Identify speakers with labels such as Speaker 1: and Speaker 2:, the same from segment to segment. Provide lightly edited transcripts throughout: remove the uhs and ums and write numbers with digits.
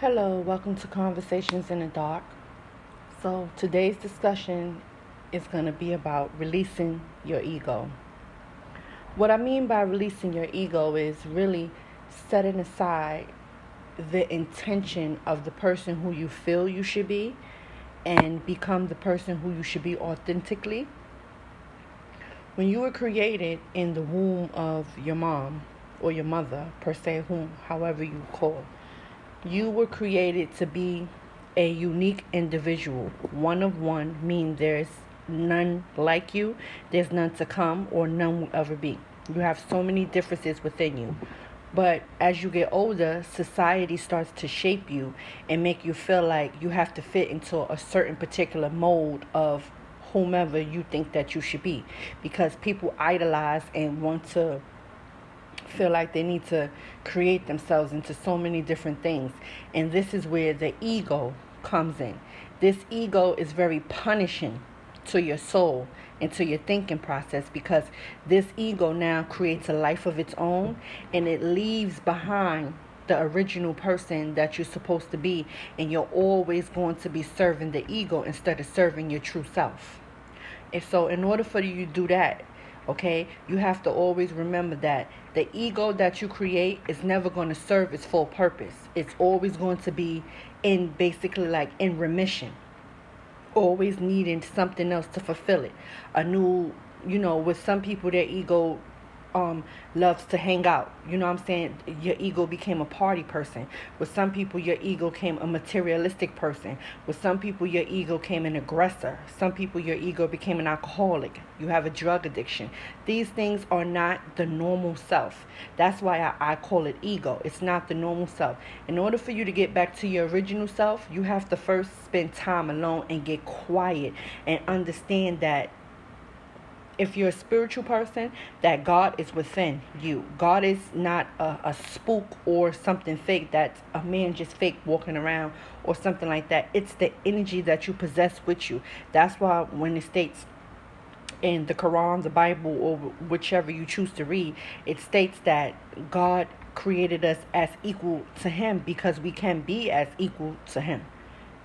Speaker 1: Hello, welcome to Conversations in the Dark. So, today's discussion is going to be about releasing your ego. What I mean by releasing your ego is really setting aside the intention of the person who you feel you should be and become the person who you should be authentically. When you were created in the womb of your mom or your mother, per se, however you call, you were created to be a unique individual, one of one, meaning there's none like you, there's none to come, or none will ever be. You have so many differences within you. But as you get older, society starts to shape you and make you feel like you have to fit into a certain particular mold of whomever you think that you should be, because people idolize and want to feel like they need to create themselves into so many different things. And this is where the ego comes in. This ego is very punishing to your soul and to your thinking process, because this ego now creates a life of its own, and it leaves behind the original person that you're supposed to be, and you're always going to be serving the ego instead of serving your true self. And so in order for you to do that, okay, you have to always remember that the ego that you create is never going to serve its full purpose. It's always going to be in basically like in remission, always needing something else to fulfill it. A new, with some people, their ego loves to hang out. You know what I'm saying? Your ego became a party person. With some people, your ego came a materialistic person. With some people, your ego came an aggressor. Some people, your ego became an alcoholic. You have a drug addiction. These things are not the normal self. That's why I call it ego. It's not the normal self. In order for you to get back to your original self, you have to first spend time alone and get quiet and understand that if you're a spiritual person, that God is within you. God is not a spook or something fake, that's a man just fake walking around or something like that. It's the energy that you possess with you. That's why when it states in the Quran, the Bible, or whichever you choose to read, it states that God created us as equal to him, because we can be as equal to him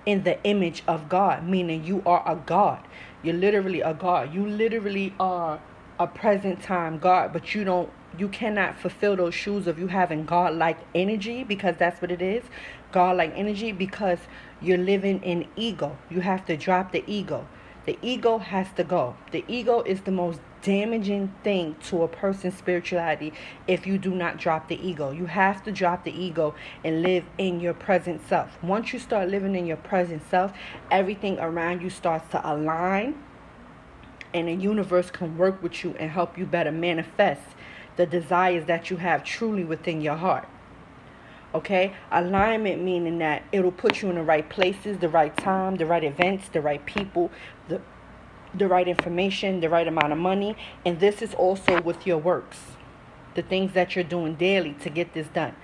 Speaker 1: in the image of God, meaning you are a God. You're literally a God. You literally are a present time God, but you cannot fulfill those shoes of you having God-like energy, because that's what it is, God-like energy, because you're living in ego. You have to drop the ego. The ego has to go. The ego is the most damaging thing to a person's spirituality if you do not drop the ego. You have to drop the ego and live in your present self. Once you start living in your present self, everything around you starts to align, and the universe can work with you and help you better manifest the desires that you have truly within your heart. Okay, alignment meaning that it'll put you in the right places, the right time, the right events, the right people, the right information, the right amount of money. And this is also with your works, the things that you're doing daily to get this done.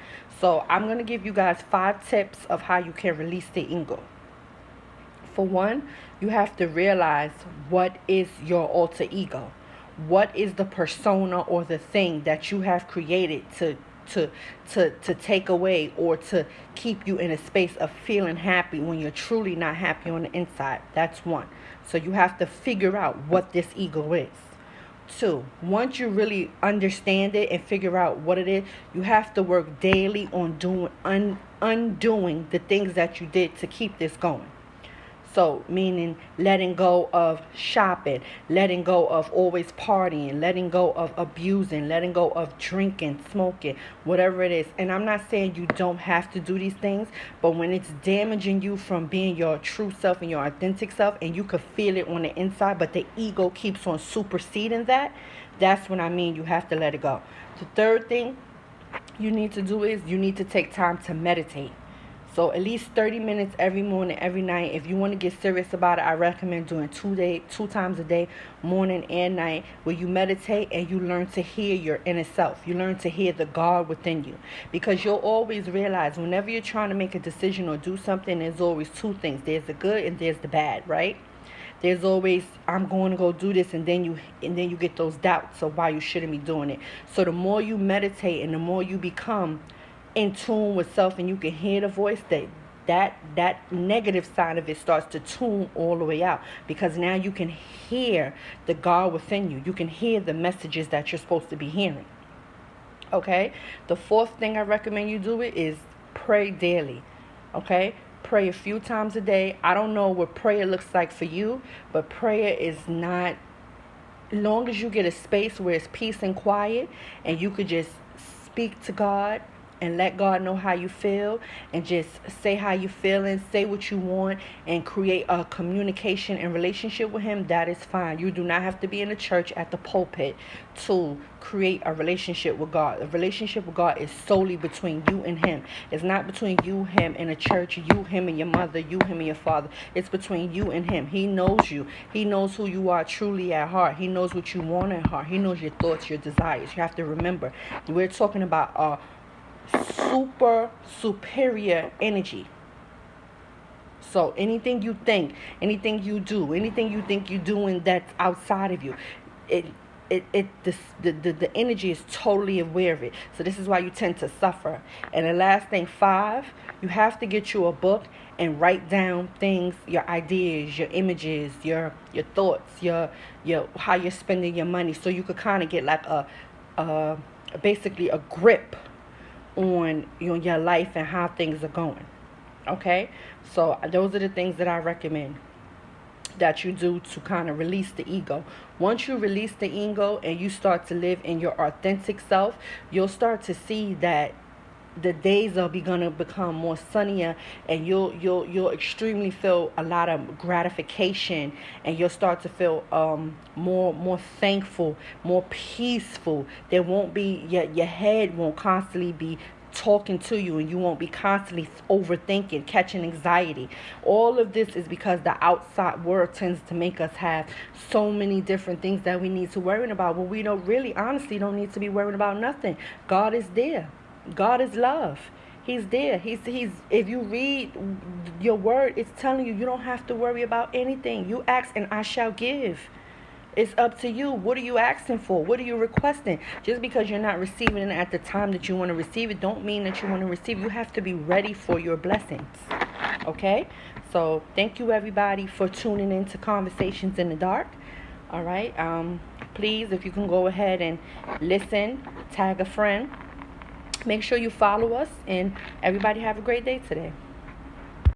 Speaker 1: So I'm going to give you guys 5 tips of how you can release the ego. For one, you have to realize what is your alter ego. What is the persona or the thing that you have created to take away or to keep you in a space of feeling happy when you're truly not happy on the inside? That's one. So you have to figure out what this ego is. 2, once you really understand it and figure out what it is, you have to work daily on undoing the things that you did to keep this going. So, meaning letting go of shopping, letting go of always partying, letting go of abusing, letting go of drinking, smoking, whatever it is. And I'm not saying you don't have to do these things, but when it's damaging you from being your true self and your authentic self, and you can feel it on the inside, but the ego keeps on superseding that, that's when I mean you have to let it go. The third thing you need to do is you need to take time to meditate. So at least 30 minutes every morning, every night. If you want to get serious about it, I recommend doing 2 times a day, morning and night, where you meditate and you learn to hear your inner self. You learn to hear the God within you. Because you'll always realize whenever you're trying to make a decision or do something, there's always 2 things. There's the good and there's the bad, right? There's always, I'm going to go do this, and then you get those doubts of why you shouldn't be doing it. So the more you meditate and the more you become in tune with self, and you can hear the voice, that negative side of it starts to tune all the way out, because now you can hear the God within you. You can hear the messages that you're supposed to be hearing. Okay? The fourth thing I recommend you do it is pray daily. Okay? Pray a few times a day. I don't know what prayer looks like for you, but prayer is not, long as you get a space where it's peace and quiet and you could just speak to God and let God know how you feel, and just say how you feeling, say what you want, and create a communication and relationship with him, that is fine. You do not have to be in the church at the pulpit to create a relationship with God. A relationship with God is solely between you and him. It's not between you, him, and a church, you, him, and your mother, you, him, and your father. It's between you and him. He knows you. He knows who you are truly at heart. He knows what you want at heart. He knows your thoughts, your desires. You have to remember, we're talking about superior energy. So anything you think, anything you do, anything you think you're doing that's outside of you, the energy is totally aware of it. So this is why you tend to suffer. And the last thing, 5, you have to get you a book and write down things, your ideas, your images, your thoughts, your how you're spending your money, so you could kind of get like a basically a grip on your life and how things are going. Okay? So those are the things that I recommend that you do to kind of release the ego. Once you release the ego and you start to live in your authentic self, you'll start to see that the days are gonna become more sunnier, and you'll extremely feel a lot of gratification, and you'll start to feel more thankful, more peaceful. There won't be your head won't constantly be talking to you, and you won't be constantly overthinking, catching anxiety. All of this is because the outside world tends to make us have so many different things that we need to worry about, but we don't really honestly don't need to be worrying about nothing. God is there. God is love. He's there. He's if you read your word, it's telling you don't have to worry about anything. You ask and I shall give. It's up to you. What are you asking for? What are you requesting? Just because you're not receiving it at the time that you want to receive it, don't mean that you want to receive it. You have to be ready for your blessings. Okay? So thank you everybody for tuning in to Conversations in the Dark. All right. Please, if you can go ahead and listen, tag a friend. Make sure you follow us, and everybody have a great day today.